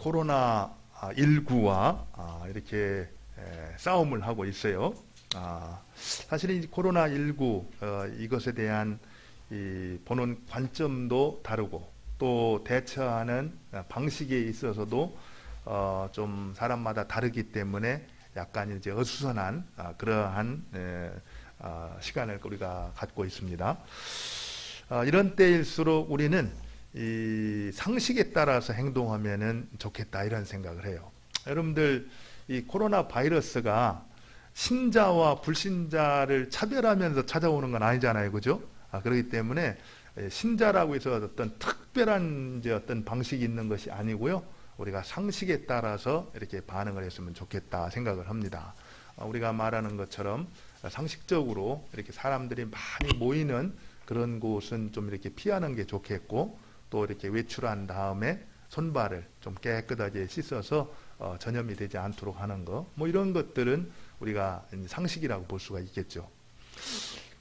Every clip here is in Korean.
코로나19와 이렇게 싸움을 하고 있어요. 사실은 이 코로나19 이것에 대한 보는 관점도 다르고 또 대처하는 방식에 있어서도 좀 사람마다 다르기 때문에 약간 이제 어수선한 그러한 시간을 우리가 갖고 있습니다. 이런 때일수록 우리는 이 상식에 따라서 행동하면은 좋겠다 이런 생각을 해요. 여러분들 이 코로나 바이러스가 신자와 불신자를 차별하면서 찾아오는 건 아니잖아요, 그죠? 그렇기 때문에 신자라고 해서 어떤 특별한 이제 어떤 방식이 있는 것이 아니고요. 우리가 상식에 따라서 이렇게 반응을 했으면 좋겠다 생각을 합니다. 우리가 말하는 것처럼 상식적으로 이렇게 사람들이 많이 모이는 그런 곳은 좀 이렇게 피하는 게 좋겠고, 또 이렇게 외출한 다음에 손발을 좀 깨끗하게 씻어서 전염이 되지 않도록 하는 거, 뭐 이런 것들은 우리가 상식이라고 볼 수가 있겠죠.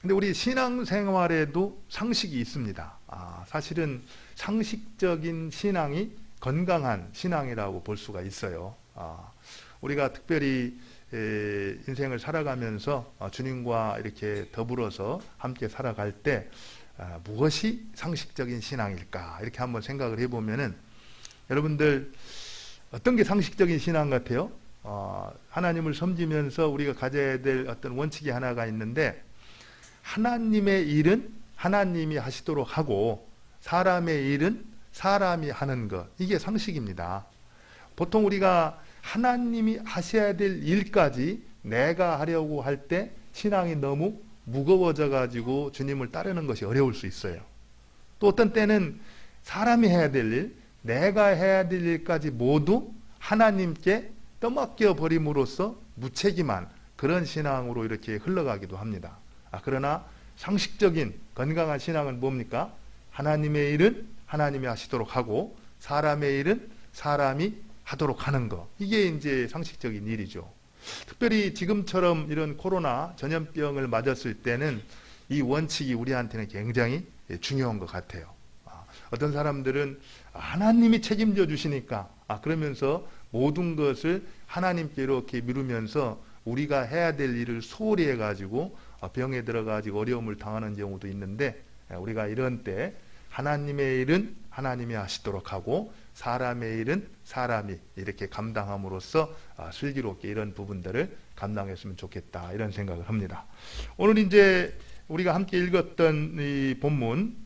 근데 우리 신앙생활에도 상식이 있습니다. 사실은 상식적인 신앙이 건강한 신앙이라고 볼 수가 있어요. 우리가 특별히 인생을 살아가면서 주님과 이렇게 더불어서 함께 살아갈 때 무엇이 상식적인 신앙일까 이렇게 한번 생각을 해보면은, 여러분들 어떤 게 상식적인 신앙 같아요? 하나님을 섬기면서 우리가 가져야 될 어떤 원칙이 하나가 있는데, 하나님의 일은 하나님이 하시도록 하고 사람의 일은 사람이 하는 것, 이게 상식입니다. 보통 우리가 하나님이 하셔야 될 일까지 내가 하려고 할 때 신앙이 너무 무거워져 가지고 주님을 따르는 것이 어려울 수 있어요. 또 어떤 때는 사람이 해야 될 일, 내가 해야 될 일까지 모두 하나님께 떠맡겨 버림으로써 무책임한 그런 신앙으로 이렇게 흘러가기도 합니다. 그러나 상식적인 건강한 신앙은 뭡니까? 하나님의 일은 하나님이 하시도록 하고 사람의 일은 사람이 하도록 하는 것, 이게 이제 상식적인 일이죠. 특별히 지금처럼 이런 코로나 전염병을 맞았을 때는 이 원칙이 우리한테는 굉장히 중요한 것 같아요. 어떤 사람들은 하나님이 책임져 주시니까 그러면서 모든 것을 하나님께 이렇게 미루면서 우리가 해야 될 일을 소홀히 해가지고 병에 들어가지고 어려움을 당하는 경우도 있는데, 우리가 이런 때 하나님의 일은 하나님이 하시도록 하고 사람의 일은 사람이 이렇게 감당함으로써 슬기롭게 이런 부분들을 감당했으면 좋겠다 이런 생각을 합니다. 오늘 이제 우리가 함께 읽었던 이 본문,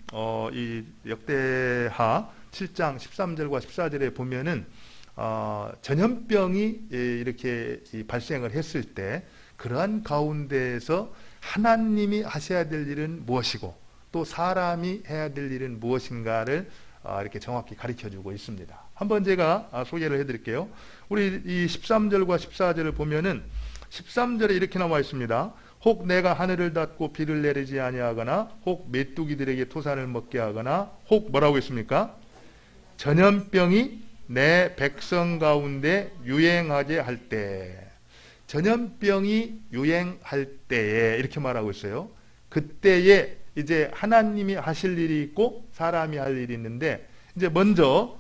이 역대하 7장 13절과 14절에 보면은 전염병이 이렇게 발생을 했을 때 그러한 가운데에서 하나님이 하셔야 될 일은 무엇이고 또 사람이 해야 될 일은 무엇인가를 이렇게 정확히 가르쳐주고 있습니다. 한번 제가 소개를 해드릴게요. 우리 이 13절과 14절을 보면은 13절에 이렇게 나와 있습니다. 혹 내가 하늘을 닫고 비를 내리지 아니하거나 혹 메뚜기들에게 토산을 먹게 하거나 혹 뭐라고 했습니까? 전염병이 내 백성 가운데 유행하게 할 때, 전염병이 유행할 때에 이렇게 말하고 있어요. 그때에 이제 하나님이 하실 일이 있고 사람이 할 일이 있는데, 이제 먼저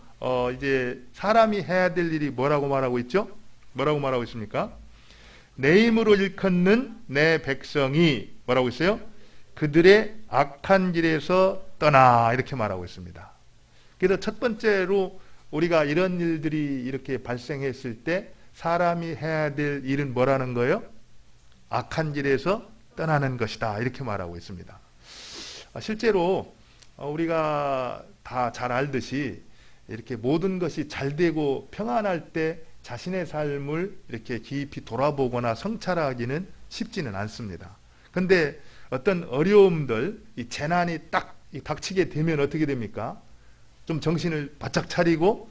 이제 사람이 해야 될 일이 뭐라고 말하고 있죠? 뭐라고 말하고 있습니까? 내 힘으로 일컫는 내 백성이 뭐라고 있어요? 그들의 악한 길에서 떠나 이렇게 말하고 있습니다. 그래서 첫 번째로 우리가 이런 일들이 이렇게 발생했을 때 사람이 해야 될 일은 뭐라는 거예요? 악한 길에서 떠나는 것이다 이렇게 말하고 있습니다. 실제로 우리가 다 잘 알듯이 이렇게 모든 것이 잘 되고 평안할 때 자신의 삶을 이렇게 깊이 돌아보거나 성찰하기는 쉽지는 않습니다. 그런데 어떤 어려움들, 이 재난이 딱 닥치게 되면 어떻게 됩니까? 좀 정신을 바짝 차리고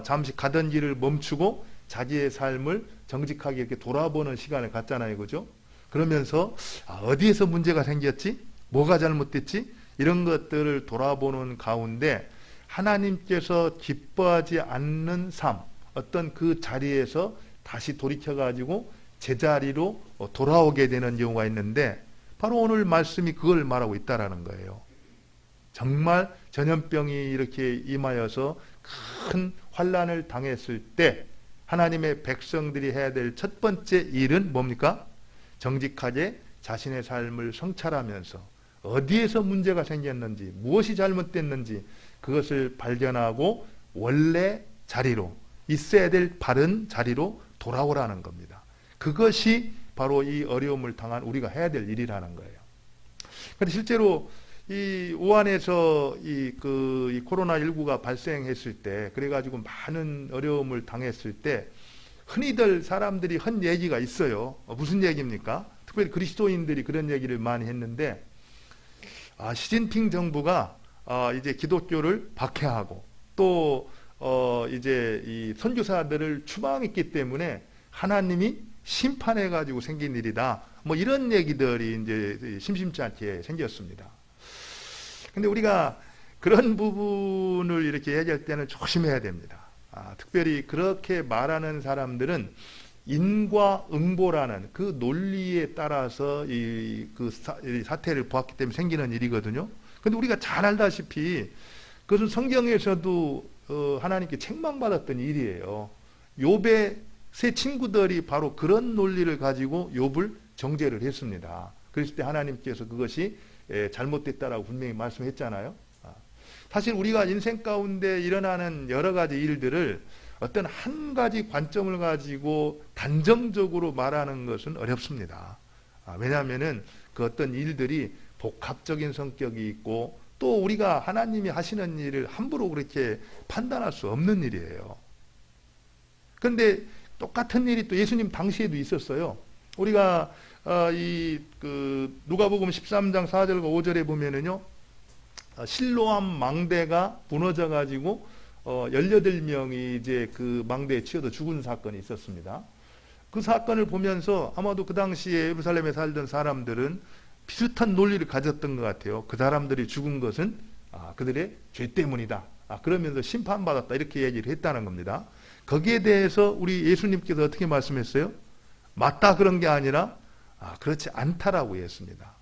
잠시 가던 길을 멈추고 자기의 삶을 정직하게 이렇게 돌아보는 시간을 갖잖아요, 그죠? 그러면서 어디에서 문제가 생겼지? 뭐가 잘못됐지? 이런 것들을 돌아보는 가운데 하나님께서 기뻐하지 않는 삶, 어떤 그 자리에서 다시 돌이켜가지고 제자리로 돌아오게 되는 경우가 있는데, 바로 오늘 말씀이 그걸 말하고 있다라는 거예요. 정말 전염병이 이렇게 임하여서 큰 환난을 당했을 때 하나님의 백성들이 해야 될 첫 번째 일은 뭡니까? 정직하게 자신의 삶을 성찰하면서 어디에서 문제가 생겼는지, 무엇이 잘못됐는지 그것을 발견하고 원래 자리로, 있어야 될 바른 자리로 돌아오라는 겁니다. 그것이 바로 이 어려움을 당한 우리가 해야 될 일이라는 거예요. 그런데 실제로 이 우한에서 이 코로나19가 발생했을 때, 그래가지고 많은 어려움을 당했을 때, 흔히들 사람들이 한 얘기가 있어요. 무슨 얘기입니까? 특별히 그리스도인들이 그런 얘기를 많이 했는데, 시진핑 정부가 이제 기독교를 박해하고 또 이제 이 선교사들을 추방했기 때문에 하나님이 심판해가지고 생긴 일이다. 뭐 이런 얘기들이 이제 심심치 않게 생겼습니다. 근데 우리가 그런 부분을 이렇게 얘기할 때는 조심해야 됩니다. 특별히 그렇게 말하는 사람들은 인과응보라는 그 논리에 따라서 이 사태를 보았기 때문에 생기는 일이거든요. 근데 우리가 잘 알다시피 그것은 성경에서도 하나님께 책망받았던 일이에요. 욥의 세 친구들이 바로 그런 논리를 가지고 욥을 정죄를 했습니다. 그랬을 때 하나님께서 그것이 잘못됐다라고 분명히 말씀했잖아요. 사실 우리가 인생 가운데 일어나는 여러 가지 일들을 어떤 한 가지 관점을 가지고 단정적으로 말하는 것은 어렵습니다. 왜냐하면은 그 어떤 일들이 복합적인 성격이 있고 또 우리가 하나님이 하시는 일을 함부로 그렇게 판단할 수 없는 일이에요. 그런데 똑같은 일이 또 예수님 당시에도 있었어요. 우리가 누가복음 13장 4절과 5절에 보면은요, 실로암 망대가 무너져 가지고 18명이 이제 그 망대에 치여서 죽은 사건이 있었습니다. 그 사건을 보면서 아마도 그 당시에 예루살렘에 살던 사람들은 비슷한 논리를 가졌던 것 같아요. 그 사람들이 죽은 것은 그들의 죄 때문이다. 그러면서 심판받았다. 이렇게 얘기를 했다는 겁니다. 거기에 대해서 우리 예수님께서 어떻게 말씀했어요? 맞다 그런 게 아니라 그렇지 않다라고 했습니다.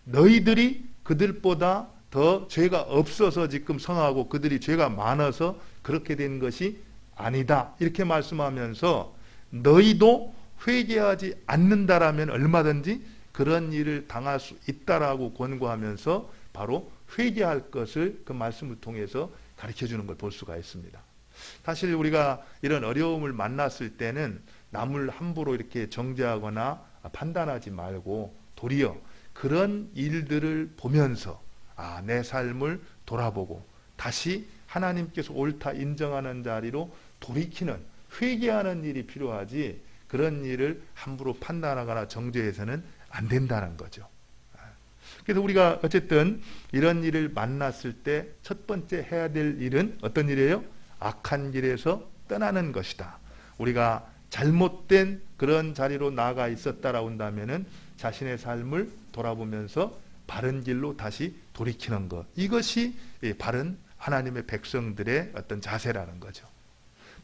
너희들이 그들보다 더 죄가 없어서 지금 성하고 그들이 죄가 많아서 그렇게 된 것이 아니다. 이렇게 말씀하면서 너희도 회개하지 않는다라면 얼마든지 그런 일을 당할 수 있다라고 권고하면서 바로 회개할 것을 그 말씀을 통해서 가르쳐주는 걸 볼 수가 있습니다. 사실 우리가 이런 어려움을 만났을 때는 남을 함부로 이렇게 정죄하거나 판단하지 말고 도리어 그런 일들을 보면서 내 삶을 돌아보고 다시 하나님께서 옳다 인정하는 자리로 돌이키는 회개하는 일이 필요하지 그런 일을 함부로 판단하거나 정죄해서는 안 된다는 거죠. 그래서 우리가 어쨌든 이런 일을 만났을 때 첫 번째 해야 될 일은 어떤 일이에요? 악한 길에서 떠나는 것이다. 우리가 잘못된 그런 자리로 나아가 있었다라고 한다면은 자신의 삶을 돌아보면서 바른 길로 다시 돌이키는 것. 이것이 바른 하나님의 백성들의 어떤 자세라는 거죠.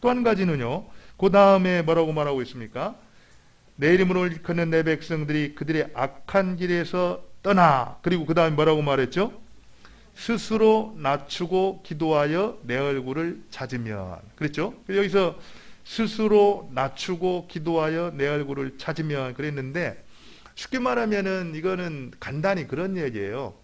또 한 가지는요. 그 다음에 뭐라고 말하고 있습니까? 내 이름으로 일컫는 내 백성들이 그들의 악한 길에서 떠나. 그리고 그 다음에 뭐라고 말했죠? 스스로 낮추고 기도하여 내 얼굴을 찾으면. 그랬죠? 여기서 스스로 낮추고 기도하여 내 얼굴을 찾으면 그랬는데 쉽게 말하면은 이거는 간단히 그런 얘기예요.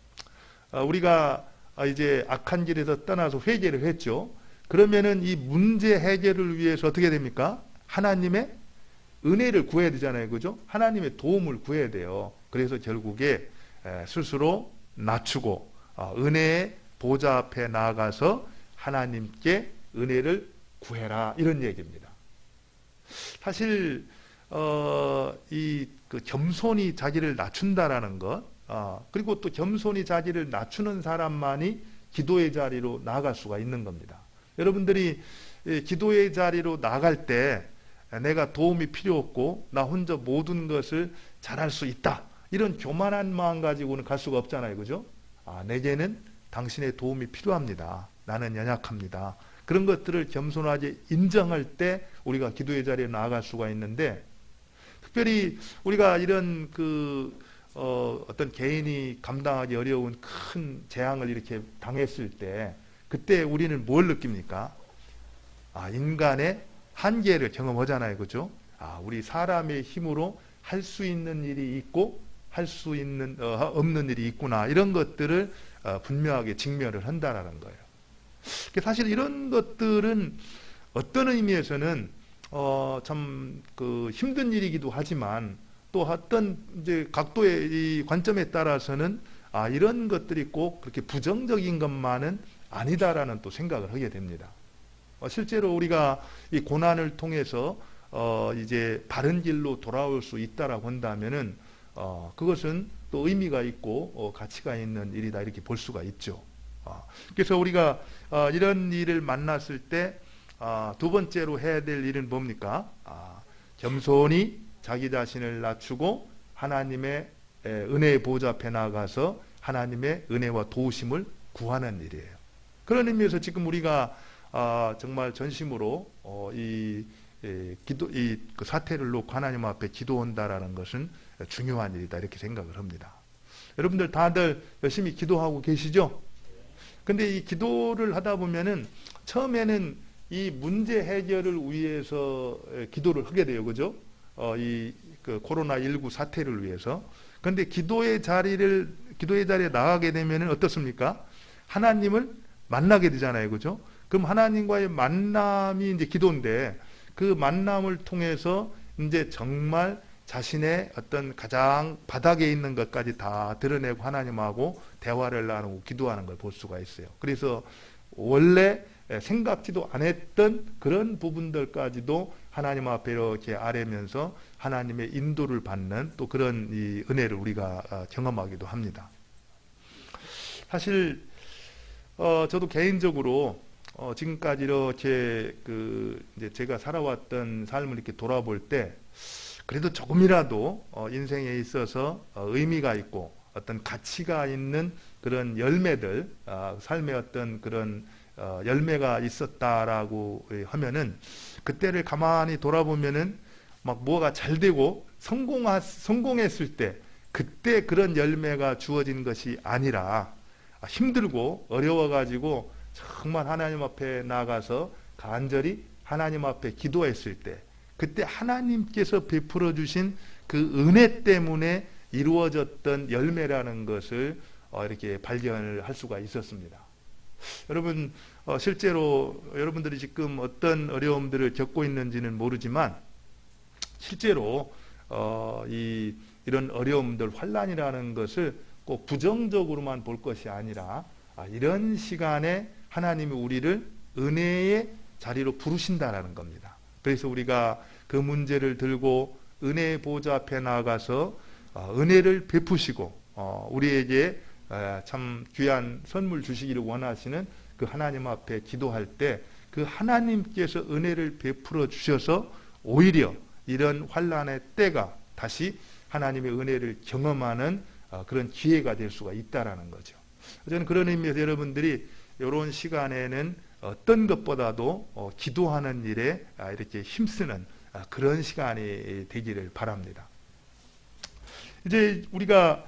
우리가 이제 악한 길에서 떠나서 회개를 했죠. 그러면은 이 문제 해결을 위해서 어떻게 됩니까? 하나님의 은혜를 구해야 되잖아요. 그죠? 하나님의 도움을 구해야 돼요. 그래서 결국에 스스로 낮추고 은혜의 보좌 앞에 나아가서 하나님께 은혜를 구해라 이런 얘기입니다. 사실 그 겸손히 자기를 낮춘다라는 것, 그리고 또 겸손히 자기를 낮추는 사람만이 기도의 자리로 나아갈 수가 있는 겁니다. 여러분들이 기도의 자리로 나갈 때 내가 도움이 필요 없고 나 혼자 모든 것을 잘할 수 있다. 이런 교만한 마음 가지고는 갈 수가 없잖아요. 그죠? 내게는 당신의 도움이 필요합니다. 나는 연약합니다. 그런 것들을 겸손하게 인정할 때 우리가 기도의 자리에 나아갈 수가 있는데 특별히 우리가 이런 어떤 개인이 감당하기 어려운 큰 재앙을 이렇게 당했을 때 그때 우리는 뭘 느낍니까? 인간의 한계를 경험하잖아요. 그죠? 우리 사람의 힘으로 할 수 있는 일이 있고 할 수 있는 없는 일이 있구나. 이런 것들을 분명하게 직면을 한다라는 거예요. 사실 이런 것들은 어떤 의미에서는 참 그 힘든 일이기도 하지만 또 어떤 이제 각도의 이 관점에 따라서는 이런 것들이 꼭 그렇게 부정적인 것만은 아니다라는 또 생각을 하게 됩니다. 실제로 우리가 이 고난을 통해서 이제 바른 길로 돌아올 수 있다라고 한다면은 그것은 또 의미가 있고 가치가 있는 일이다 이렇게 볼 수가 있죠. 그래서 우리가 이런 일을 만났을 때 두 번째로 해야 될 일은 뭡니까? 겸손히 자기 자신을 낮추고 하나님의 은혜의 보좌 앞에 나가서 하나님의 은혜와 도우심을 구하는 일이에요. 그런 의미에서 지금 우리가 정말 전심으로 그 사태를 놓고 하나님 앞에 기도한다라는 것은 중요한 일이다 이렇게 생각을 합니다. 여러분들 다들 열심히 기도하고 계시죠? 근데 이 기도를 하다 보면은 처음에는 이 문제 해결을 위해서 기도를 하게 돼요. 그죠? 그 코로나19 사태를 위해서. 근데 기도의 자리에 나가게 되면은 어떻습니까? 하나님을 만나게 되잖아요. 그죠? 그럼 하나님과의 만남이 이제 기도인데 그 만남을 통해서 이제 정말 자신의 어떤 가장 바닥에 있는 것까지 다 드러내고 하나님하고 대화를 나누고 기도하는 걸 볼 수가 있어요. 그래서 원래 생각지도 않았던 그런 부분들까지도 하나님 앞에 이렇게 아뢰면서 하나님의 인도를 받는 또 그런 이 은혜를 우리가 경험하기도 합니다. 사실 저도 개인적으로 지금까지 이렇게 이제 제가 살아왔던 삶을 이렇게 돌아볼 때 그래도 조금이라도 인생에 있어서 의미가 있고 어떤 가치가 있는 그런 열매들, 삶의 어떤 그런 열매가 있었다라고 하면은 그때를 가만히 돌아보면은 막 뭐가 잘 되고 성공했을 때 그때 그런 열매가 주어진 것이 아니라 힘들고 어려워가지고 정말 하나님 앞에 나가서 간절히 하나님 앞에 기도했을 때 그때 하나님께서 베풀어 주신 그 은혜 때문에 이루어졌던 열매라는 것을 이렇게 발견을 할 수가 있었습니다. 여러분 실제로 여러분들이 지금 어떤 어려움들을 겪고 있는지는 모르지만 실제로 이런 어려움들 환난이라는 것을 꼭 부정적으로만 볼 것이 아니라 이런 시간에 하나님이 우리를 은혜의 자리로 부르신다라는 겁니다. 그래서 우리가 그 문제를 들고 은혜의 보좌 앞에 나가서 은혜를 베푸시고 우리에게 참 귀한 선물 주시기를 원하시는 그 하나님 앞에 기도할 때 그 하나님께서 은혜를 베풀어 주셔서 오히려 이런 환난의 때가 다시 하나님의 은혜를 경험하는 그런 기회가 될 수가 있다라는 거죠. 저는 그런 의미에서 여러분들이 이런 시간에는 어떤 것보다도 기도하는 일에 이렇게 힘쓰는 그런 시간이 되기를 바랍니다. 이제 우리가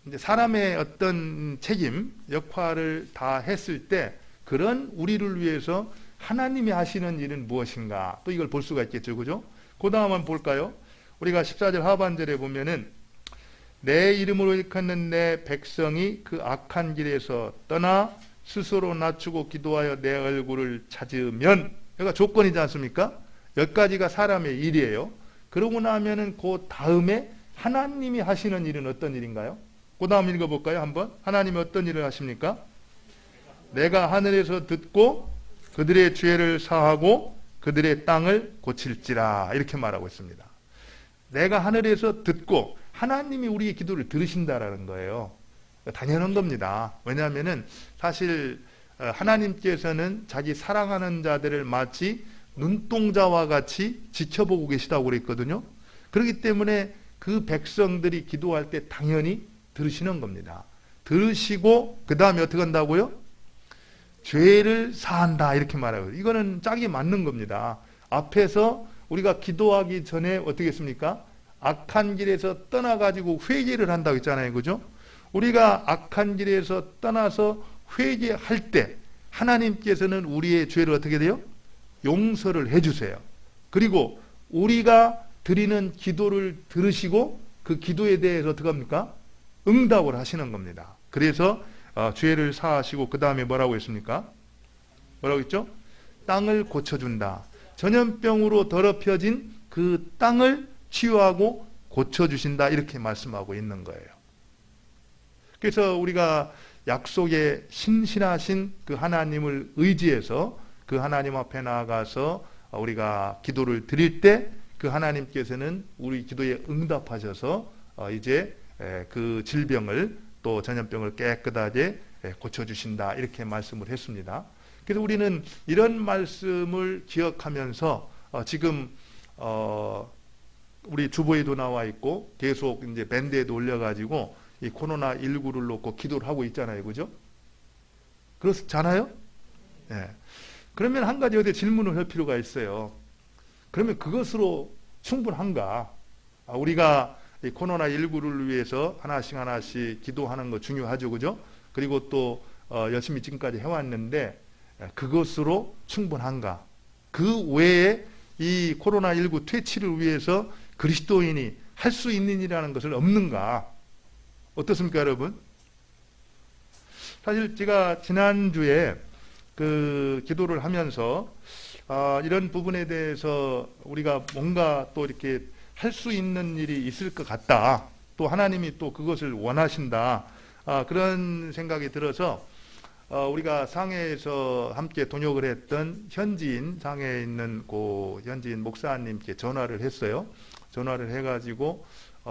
이제 사람의 어떤 책임, 역할을 다 했을 때 그런 우리를 위해서 하나님이 하시는 일은 무엇인가? 또 이걸 볼 수가 있겠죠. 그죠? 그 다음 한번 볼까요? 우리가 14절 하반절에 보면은 내 이름으로 일컫는 내 백성이 그 악한 길에서 떠나 스스로 낮추고 기도하여 내 얼굴을 찾으면, 여기가 조건이지 않습니까? 여기까지가 사람의 일이에요. 그러고 나면은 그 다음에 하나님이 하시는 일은 어떤 일인가요? 그 다음 읽어볼까요? 한번. 하나님이 어떤 일을 하십니까? 내가 하늘에서 듣고 그들의 죄를 사하고 그들의 땅을 고칠지라, 이렇게 말하고 있습니다. 내가 하늘에서 듣고, 하나님이 우리의 기도를 들으신다라는 거예요. 당연한 겁니다. 왜냐하면은 사실 하나님께서는 자기 사랑하는 자들을 마치 눈동자와 같이 지켜보고 계시다고 그랬거든요. 그렇기 때문에 그 백성들이 기도할 때 당연히 들으시는 겁니다. 들으시고 그 다음에 어떻게 한다고요? 죄를 사한다, 이렇게 말하고, 이거는 짝이 맞는 겁니다. 앞에서 우리가 기도하기 전에 어떻게 했습니까? 악한 길에서 떠나가지고 회개를 한다고 했잖아요. 그죠? 우리가 악한 길에서 떠나서 회개할 때 하나님께서는 우리의 죄를 어떻게 돼요? 용서를 해주세요. 그리고 우리가 드리는 기도를 들으시고 그 기도에 대해서 어떻게 합니까? 응답을 하시는 겁니다. 그래서 죄를 사하시고 그 다음에 뭐라고 했습니까? 뭐라고 했죠? 땅을 고쳐준다. 전염병으로 더럽혀진 그 땅을 치유하고 고쳐주신다. 이렇게 말씀하고 있는 거예요. 그래서 우리가 약속에 신실하신 그 하나님을 의지해서 그 하나님 앞에 나아가서 우리가 기도를 드릴 때 그 하나님께서는 우리 기도에 응답하셔서 이제 그 질병을 또 전염병을 깨끗하게 고쳐주신다. 이렇게 말씀을 했습니다. 그래서 우리는 이런 말씀을 기억하면서 지금 우리 주보에도 나와 있고 계속 이제 밴드에도 올려가지고 이 코로나19를 놓고 기도를 하고 있잖아요. 그죠? 그렇잖아요? 예. 그러면 한 가지 어디 질문을 할 필요가 있어요. 그러면 그것으로 충분한가? 우리가 이 코로나19를 위해서 하나씩 기도하는 거 중요하죠. 그죠? 그리고 또 열심히 지금까지 해왔는데 그것으로 충분한가? 그 외에 이 코로나19 퇴치를 위해서 그리스도인이 할 수 있는 일이라는 것은 없는가? 어떻습니까, 여러분? 사실 제가 지난주에 그 기도를 하면서 이런 부분에 대해서 우리가 뭔가 또 이렇게 할 수 있는 일이 있을 것 같다. 또 하나님이 또 그것을 원하신다. 그런 생각이 들어서 우리가 상해에서 함께 동역을 했던 현지인, 상해에 있는 그 현지인 목사님께 전화를 했어요. 전화를 해가지고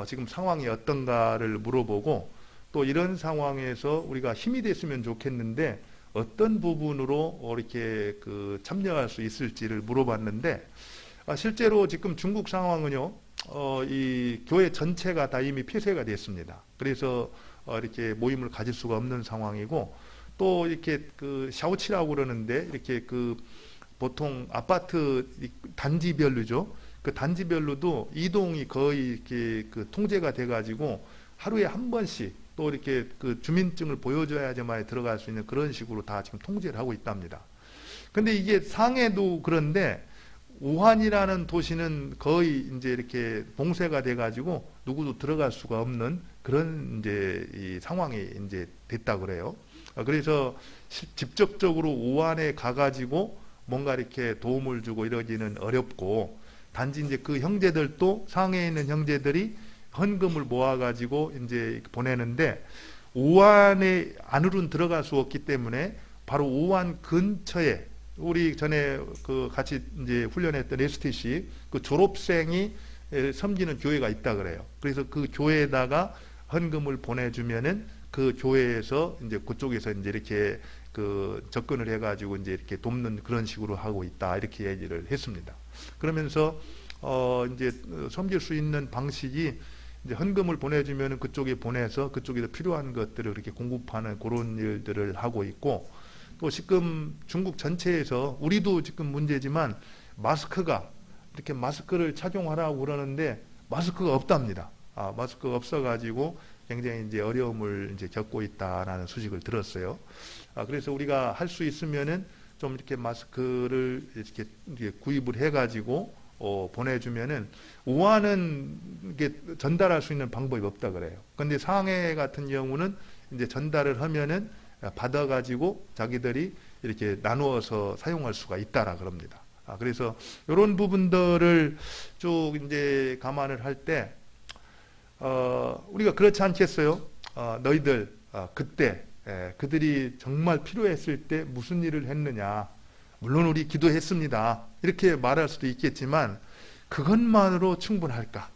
지금 상황이 어떤가를 물어보고 또 이런 상황에서 우리가 힘이 됐으면 좋겠는데 어떤 부분으로 이렇게 그 참여할 수 있을지를 물어봤는데 실제로 지금 중국 상황은요, 이 교회 전체가 다 이미 폐쇄가 됐습니다. 그래서 이렇게 모임을 가질 수가 없는 상황이고 또 이렇게 그 샤오치라고 그러는데 이렇게 그 보통 아파트 단지별로죠. 그 단지별로도 이동이 거의 이렇게 그 통제가 돼가지고 하루에 한 번씩 또 이렇게 그 주민증을 보여줘야지만 들어갈 수 있는 그런 식으로 다 지금 통제를 하고 있답니다. 근데 이게 상해도 그런데 우한이라는 도시는 거의 이제 이렇게 봉쇄가 돼가지고 누구도 들어갈 수가 없는 그런 이제 이 상황이 이제 됐다 그래요. 그래서 직접적으로 우한에 가가지고 뭔가 이렇게 도움을 주고 이러기는 어렵고 단지 이제 그 형제들도 상해에 있는 형제들이 헌금을 모아가지고 이제 보내는데 우한에 안으로는 들어갈 수 없기 때문에 바로 우한 근처에 우리 전에 그 같이 이제 훈련했던 STC 그 졸업생이 섬기는 교회가 있다 그래요. 그래서 그 교회에다가 헌금을 보내주면은 그 교회에서 이제 그쪽에서 이제 이렇게 그 접근을 해가지고 이제 이렇게 돕는 그런 식으로 하고 있다 이렇게 얘기를 했습니다. 그러면서 이제 섬길 수 있는 방식이 이제 헌금을 보내주면 그쪽에 보내서 그쪽에서 필요한 것들을 이렇게 공급하는 그런 일들을 하고 있고 또 지금 중국 전체에서 우리도 지금 문제지만 마스크가 이렇게 마스크를 착용하라고 그러는데 마스크가 없답니다. 마스크가 없어가지고 굉장히 이제 어려움을 이제 겪고 있다라는 소식을 들었어요. 그래서 우리가 할 수 있으면은 좀 이렇게 마스크를 이렇게 구입을 해가지고 보내주면은 우한은 이게 전달할 수 있는 방법이 없다 그래요. 그런데 상해 같은 경우는 이제 전달을 하면은 받아가지고 자기들이 이렇게 나누어서 사용할 수가 있다라 그럽니다. 그래서 이런 부분들을 쭉 이제 감안을 할 때 우리가 그렇지 않겠어요? 너희들 그때 그들이 정말 필요했을 때 무슨 일을 했느냐? 물론 우리 기도했습니다. 이렇게 말할 수도 있겠지만 그것만으로 충분할까?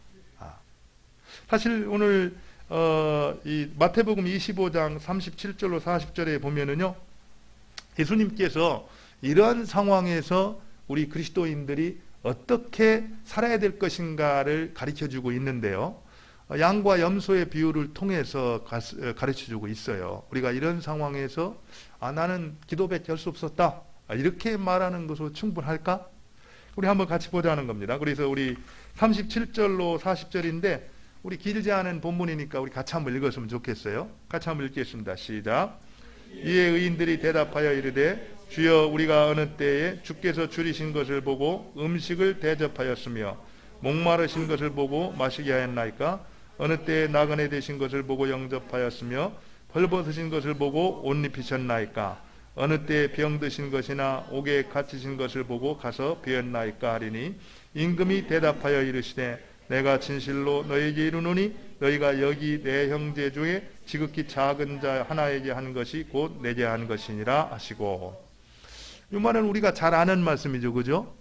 사실 오늘 이 마태복음 25장 37절로 40절에 보면은요, 예수님께서 이러한 상황에서 우리 그리스도인들이 어떻게 살아야 될 것인가를 가르쳐주고 있는데요. 양과 염소의 비유를 통해서 가르쳐주고 있어요. 우리가 이런 상황에서 나는 기도밖에 할 수 없었다. 이렇게 말하는 것으로 충분할까? 우리 한번 같이 보자는 겁니다. 그래서 우리 37절로 40절인데 우리 길지 않은 본문이니까 우리 같이 한번 읽었으면 좋겠어요. 같이 한번 읽겠습니다. 시작. 이에 의인들이 대답하여 이르되 주여 우리가 어느 때에 주께서 줄이신 것을 보고 음식을 대접하였으며 목마르신 것을 보고 마시게 하였나이까? 어느 때에 나그네 되신 것을 보고 영접하였으며 벌벗으신 것을 보고 옷 입히셨나이까? 어느 때에 병드신 것이나 옥에 갇히신 것을 보고 가서 배웠나이까 하리니 임금이 대답하여 이르시되 내가 진실로 너에게 이르노니 너희가 여기 내 형제 중에 지극히 작은 자 하나에게 한 것이 곧 내게 한 것이니라 하시고, 이 말은 우리가 잘 아는 말씀이죠, 그죠?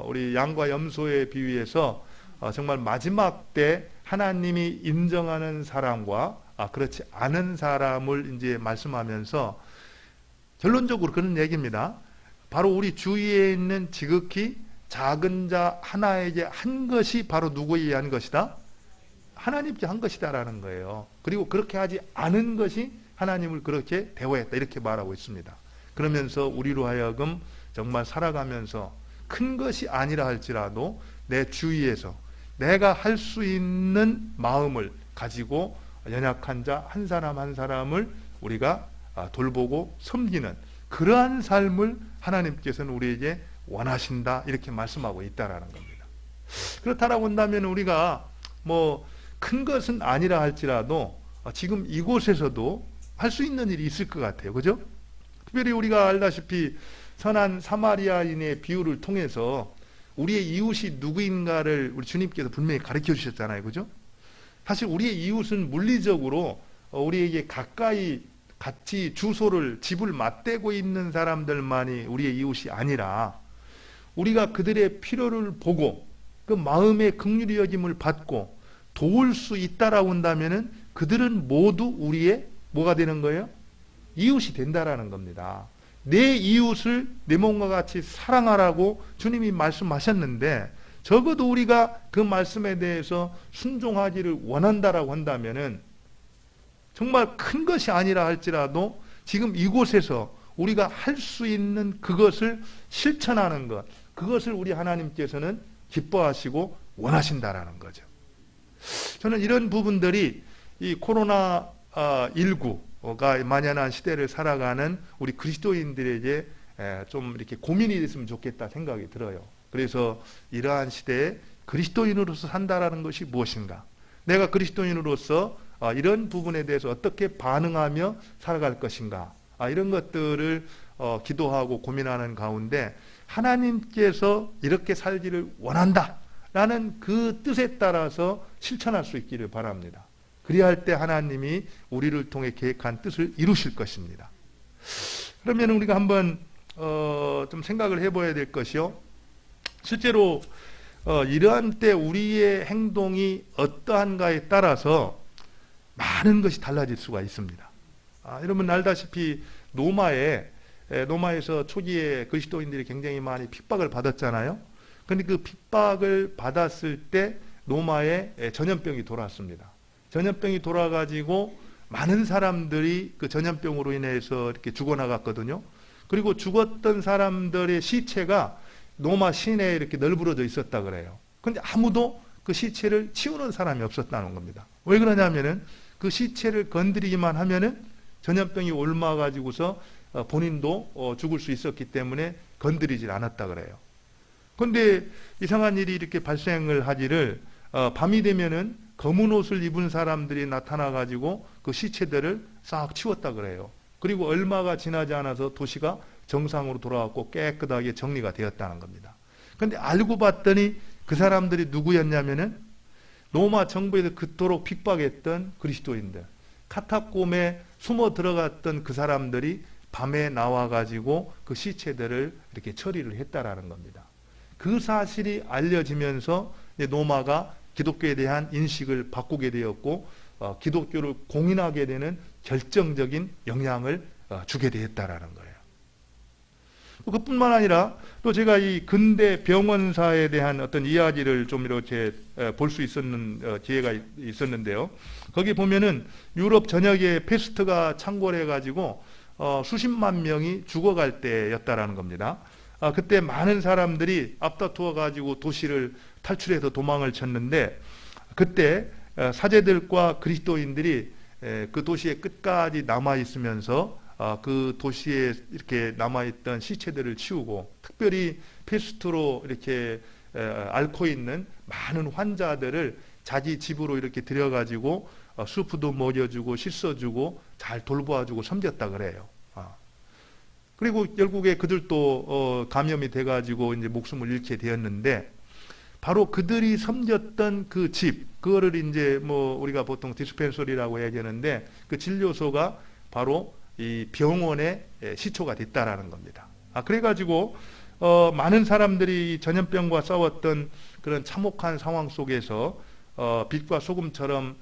우리 양과 염소에 비유해서 정말 마지막 때 하나님이 인정하는 사람과 그렇지 않은 사람을 이제 말씀하면서 결론적으로 그런 얘기입니다. 바로 우리 주위에 있는 지극히 작은 자 하나에게 한 것이 바로 누구에게 한 것이다? 하나님께 한 것이다라는 거예요. 그리고 그렇게 하지 않은 것이 하나님을 그렇게 대우했다, 이렇게 말하고 있습니다. 그러면서 우리로 하여금 정말 살아가면서 큰 것이 아니라 할지라도 내 주위에서 내가 할 수 있는 마음을 가지고 연약한 자 한 사람 한 사람을 우리가 돌보고 섬기는 그러한 삶을 하나님께서는 우리에게 원하신다, 이렇게 말씀하고 있다라는 겁니다. 그렇다라고 한다면 우리가 뭐 큰 것은 아니라 할지라도 지금 이곳에서도 할 수 있는 일이 있을 것 같아요. 그죠? 특별히 우리가 알다시피 선한 사마리아인의 비유를 통해서 우리의 이웃이 누구인가를 우리 주님께서 분명히 가르쳐 주셨잖아요. 그죠? 사실 우리의 이웃은 물리적으로 우리에게 가까이 같이 주소를, 집을 맞대고 있는 사람들만이 우리의 이웃이 아니라 우리가 그들의 필요를 보고 그 마음의 긍휼히 여김을 받고 도울 수 있다라고 한다면은 그들은 모두 우리의 뭐가 되는 거예요? 이웃이 된다라는 겁니다. 내 이웃을 내 몸과 같이 사랑하라고 주님이 말씀하셨는데, 적어도 우리가 그 말씀에 대해서 순종하기를 원한다라고 한다면은 정말 큰 것이 아니라 할지라도 지금 이곳에서 우리가 할 수 있는 그것을 실천하는 것, 그것을 우리 하나님께서는 기뻐하시고 원하신다라는 거죠. 저는 이런 부분들이 이 코로나19가 만연한 시대를 살아가는 우리 그리스도인들에게 좀 이렇게 고민이 됐으면 좋겠다 생각이 들어요. 그래서 이러한 시대에 그리스도인으로서 산다라는 것이 무엇인가? 내가 그리스도인으로서 이런 부분에 대해서 어떻게 반응하며 살아갈 것인가? 이런 것들을 기도하고 고민하는 가운데 하나님께서 이렇게 살기를 원한다라는 그 뜻에 따라서 실천할 수 있기를 바랍니다. 그리할 때 하나님이 우리를 통해 계획한 뜻을 이루실 것입니다. 그러면 우리가 한번 좀 생각을 해봐야 될 것이요. 실제로 이러한 때 우리의 행동이 어떠한가에 따라서 많은 것이 달라질 수가 있습니다. 여러분 알다시피 로마에서 초기에 그리스도인들이 굉장히 많이 핍박을 받았잖아요. 그런데 그 핍박을 받았을 때 로마에 전염병이 돌아왔습니다. 전염병이 돌아가지고 많은 사람들이 그 전염병으로 인해서 이렇게 죽어나갔거든요. 그리고 죽었던 사람들의 시체가 로마 시내에 이렇게 널브러져 있었다 그래요. 그런데 아무도 그 시체를 치우는 사람이 없었다는 겁니다. 왜 그러냐면은 그 시체를 건드리기만 하면은 전염병이 옮아가지고서 본인도 죽을 수 있었기 때문에 건드리질 않았다 그래요. 그런데 이상한 일이 이렇게 발생을 하기를 밤이 되면은 검은 옷을 입은 사람들이 나타나가지고 그 시체들을 싹 치웠다 그래요. 그리고 얼마가 지나지 않아서 도시가 정상으로 돌아왔고 깨끗하게 정리가 되었다는 겁니다. 그런데 알고 봤더니 그 사람들이 누구였냐면은 로마 정부에서 그토록 핍박했던 그리스도인들, 카타콤에 숨어 들어갔던 그 사람들이 밤에 나와가지고 그 시체들을 이렇게 처리를 했다라는 겁니다. 그 사실이 알려지면서 로마가 기독교에 대한 인식을 바꾸게 되었고 기독교를 공인하게 되는 결정적인 영향을 주게 되었다라는 거예요. 그뿐만 아니라 또 제가 이 근대 병원사에 대한 어떤 이야기를 좀 이렇게 볼 수 있었는 기회가 있었는데요. 거기 보면은 유럽 전역에 패스트가 창궐해 가지고 수십만 명이 죽어갈 때였다라는 겁니다. 그때 많은 사람들이 앞다투어 가지고 도시를 탈출해서 도망을 쳤는데, 그때 사제들과 그리스도인들이 그 도시의 끝까지 남아 있으면서 그 도시에 이렇게 남아 있던 시체들을 치우고, 특별히 페스트로 이렇게 앓고 있는 많은 환자들을 자기 집으로 이렇게 들여가지고 수프도 먹여주고 씻어주고 잘 돌보아주고 섬겼다 그래요. 그리고 결국에 그들도 감염이 돼가지고 이제 목숨을 잃게 되었는데, 바로 그들이 섬겼던 그 집, 그거를 이제 뭐 우리가 보통 디스펜서리라고 얘기하는데, 그 진료소가 바로 이 병원의 시초가 됐다라는 겁니다. 그래가지고 많은 사람들이 전염병과 싸웠던 그런 참혹한 상황 속에서 빛과 소금처럼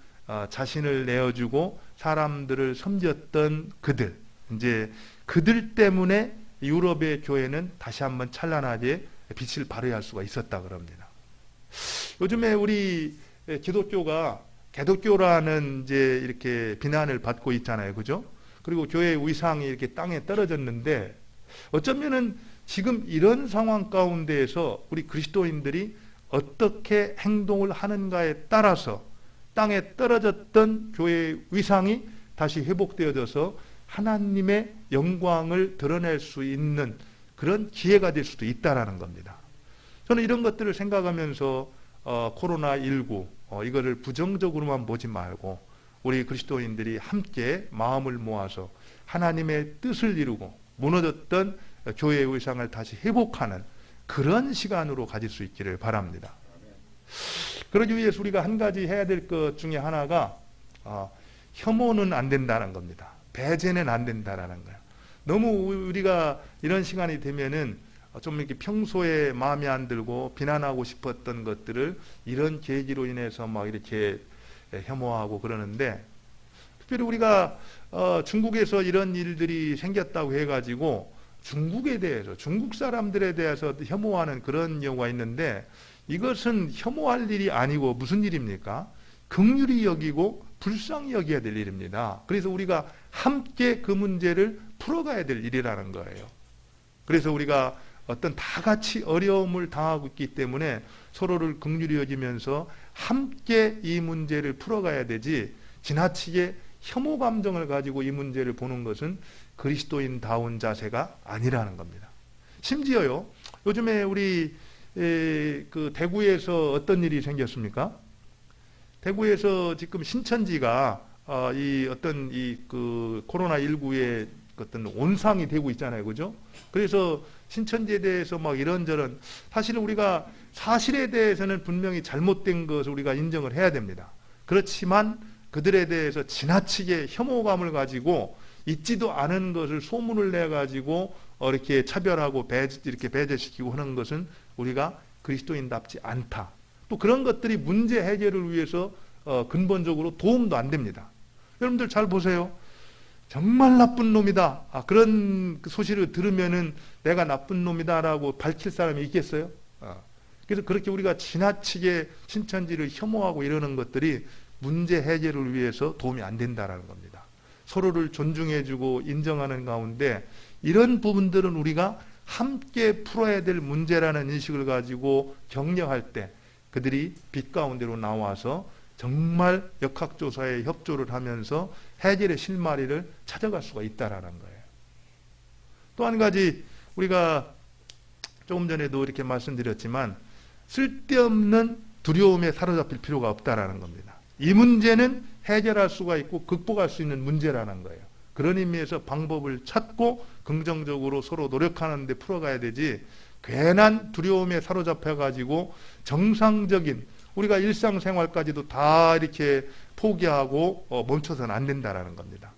자신을 내어주고 사람들을 섬겼던 그들, 이제 그들 때문에 유럽의 교회는 다시 한번 찬란하게 빛을 발휘할 할 수가 있었다 그럽니다. 요즘에 우리 기독교가 개독교라는 이제 이렇게 비난을 받고 있잖아요, 그죠? 그리고 교회의 위상이 이렇게 땅에 떨어졌는데, 어쩌면은 지금 이런 상황 가운데에서 우리 그리스도인들이 어떻게 행동을 하는가에 따라서 땅에 떨어졌던 교회의 위상이 다시 회복되어져서 하나님의 영광을 드러낼 수 있는 그런 기회가 될 수도 있다라는 겁니다. 저는 이런 것들을 생각하면서 코로나19 이거를 부정적으로만 보지 말고 우리 그리스도인들이 함께 마음을 모아서 하나님의 뜻을 이루고 무너졌던 교회의 위상을 다시 회복하는 그런 시간으로 가질 수 있기를 바랍니다. 그러기 위해서 우리가 한 가지 해야 될 것 중에 하나가 혐오는 안 된다는 겁니다. 배제는 안 된다라는 거예요. 너무 우리가 이런 시간이 되면은 좀 이렇게 평소에 마음에 안 들고 비난하고 싶었던 것들을 이런 계기로 인해서 막 이렇게 혐오하고 그러는데, 특별히 우리가 중국에서 이런 일들이 생겼다고 해가지고 중국에 대해서, 중국 사람들에 대해서 혐오하는 그런 경우가 있는데, 이것은 혐오할 일이 아니고 무슨 일입니까? 긍휼히 여기고 불쌍히 여겨야 될 일입니다. 그래서 우리가 함께 그 문제를 풀어가야 될 일이라는 거예요. 그래서 우리가 어떤 다 같이 어려움을 당하고 있기 때문에 서로를 긍휼히 여기면서 함께 이 문제를 풀어가야 되지, 지나치게 혐오 감정을 가지고 이 문제를 보는 것은 그리스도인다운 자세가 아니라는 겁니다. 심지어요, 요즘에 우리 그 대구에서 어떤 일이 생겼습니까? 대구에서 지금 신천지가 이 어떤 이 그 코로나19의 어떤 온상이 되고 있잖아요, 그죠? 그래서 신천지에 대해서 막 이런저런, 사실 우리가 사실에 대해서는 분명히 잘못된 것을 우리가 인정을 해야 됩니다. 그렇지만 그들에 대해서 지나치게 혐오감을 가지고 있지도 않은 것을 소문을 내 가지고 이렇게 차별하고 이렇게 배제시키고 하는 것은 우리가 그리스도인답지 않다. 또 그런 것들이 문제 해결을 위해서 근본적으로 도움도 안 됩니다. 여러분들 잘 보세요. 정말 나쁜 놈이다. 그런 소식을 들으면은 내가 나쁜 놈이다라고 밝힐 사람이 있겠어요? 그래서 그렇게 우리가 지나치게 신천지를 혐오하고 이러는 것들이 문제 해결을 위해서 도움이 안 된다라는 겁니다. 서로를 존중해주고 인정하는 가운데 이런 부분들은 우리가 함께 풀어야 될 문제라는 인식을 가지고 격려할 때 그들이 빛 가운데로 나와서 정말 역학조사에 협조를 하면서 해결의 실마리를 찾아갈 수가 있다라는 거예요. 또 한 가지, 우리가 조금 전에도 이렇게 말씀드렸지만 쓸데없는 두려움에 사로잡힐 필요가 없다라는 겁니다. 이 문제는 해결할 수가 있고 극복할 수 있는 문제라는 거예요. 그런 의미에서 방법을 찾고 긍정적으로 서로 노력하는 데 풀어가야 되지, 괜한 두려움에 사로잡혀 가지고 정상적인 우리가 일상생활까지도 다 이렇게 포기하고 멈춰서는 안 된다라는 겁니다.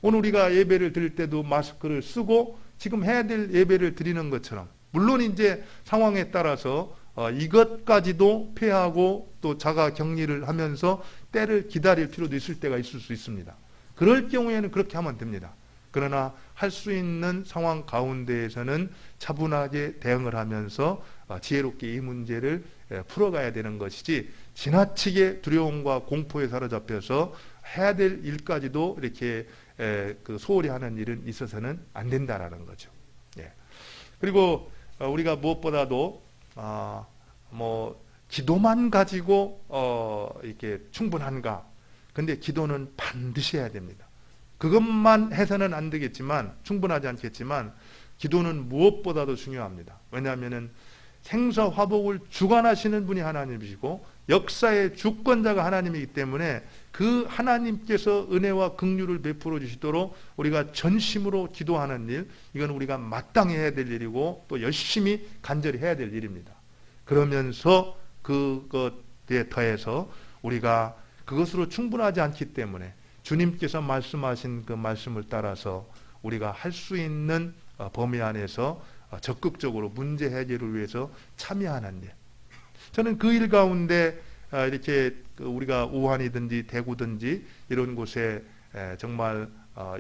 오늘 우리가 예배를 드릴 때도 마스크를 쓰고 지금 해야 될 예배를 드리는 것처럼, 물론 이제 상황에 따라서 이것까지도 폐하고 또 자가 격리를 하면서 때를 기다릴 필요도 있을 때가 있을 수 있습니다. 그럴 경우에는 그렇게 하면 됩니다. 그러나 할 수 있는 상황 가운데에서는 차분하게 대응을 하면서 지혜롭게 이 문제를 풀어가야 되는 것이지, 지나치게 두려움과 공포에 사로잡혀서 해야 될 일까지도 이렇게 소홀히 하는 일은 있어서는 안 된다라는 거죠. 예. 그리고 우리가 무엇보다도 뭐 기도만 가지고 이렇게 충분한가? 근데 기도는 반드시 해야 됩니다. 그것만 해서는 안 되겠지만, 충분하지 않겠지만 기도는 무엇보다도 중요합니다. 왜냐하면은 생사 화복을 주관하시는 분이 하나님이시고 역사의 주권자가 하나님이기 때문에 그 하나님께서 은혜와 긍휼을 베풀어 주시도록 우리가 전심으로 기도하는 일, 이건 우리가 마땅히 해야 될 일이고 또 열심히 간절히 해야 될 일입니다. 그러면서 그것에 더해서 우리가 그것으로 충분하지 않기 때문에 주님께서 말씀하신 그 말씀을 따라서 우리가 할 수 있는 범위 안에서 적극적으로 문제 해결을 위해서 참여하는 일. 저는 그 일 가운데 이렇게 우리가 우한이든지 대구든지 이런 곳에 정말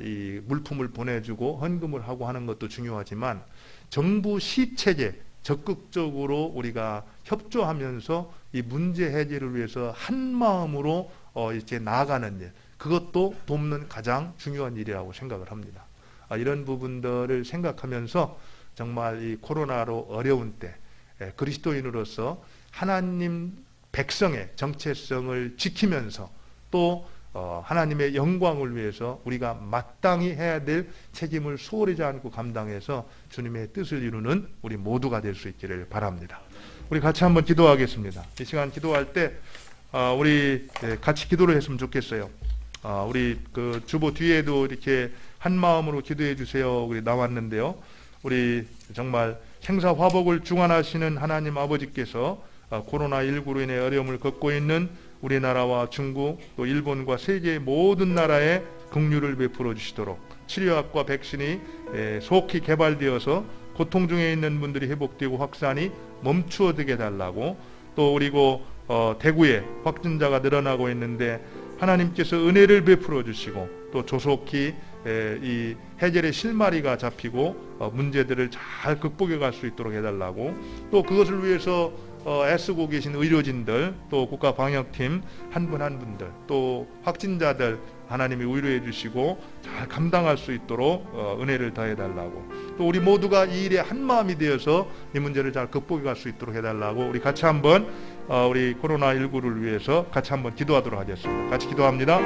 이 물품을 보내주고 헌금을 하고 하는 것도 중요하지만 정부 시체계 적극적으로 우리가 협조하면서 이 문제 해결을 위해서 한 마음으로 이렇게 나아가는 일, 그것도 돕는 가장 중요한 일이라고 생각을 합니다. 이런 부분들을 생각하면서 정말 이 코로나로 어려운 때 그리스도인으로서 하나님 백성의 정체성을 지키면서 또 하나님의 영광을 위해서 우리가 마땅히 해야 될 책임을 소홀하지 않고 감당해서 주님의 뜻을 이루는 우리 모두가 될 수 있기를 바랍니다. 우리 같이 한번 기도하겠습니다. 이 시간 기도할 때 우리 같이 기도를 했으면 좋겠어요. 우리 그 주보 뒤에도 이렇게 한 마음으로 기도해 주세요. 우리 나왔는데요. 우리 정말 생사 화복을 주관하시는 하나님 아버지께서 코로나19로 인해 어려움을 겪고 있는 우리나라와 중국 또 일본과 세계의 모든 나라에 긍휼을 베풀어 주시도록 치료약과 백신이 속히 개발되어서 고통 중에 있는 분들이 회복되고 확산이 멈추어지게 달라고, 또 그리고 대구에 확진자가 늘어나고 있는데 하나님께서 은혜를 베풀어 주시고 또 조속히 이 해결의 실마리가 잡히고 문제들을 잘 극복해 갈 수 있도록 해달라고, 또 그것을 위해서 애쓰고 계신 의료진들, 또 국가방역팀 한 분 한 분들, 또 확진자들 하나님이 위로해 주시고 잘 감당할 수 있도록 은혜를 더해달라고, 또 우리 모두가 이 일에 한 마음이 되어서 이 문제를 잘 극복해 갈 수 있도록 해달라고, 우리 같이 한번 우리 코로나19를 위해서 같이 한번 기도하도록 하겠습니다. 같이 기도합니다.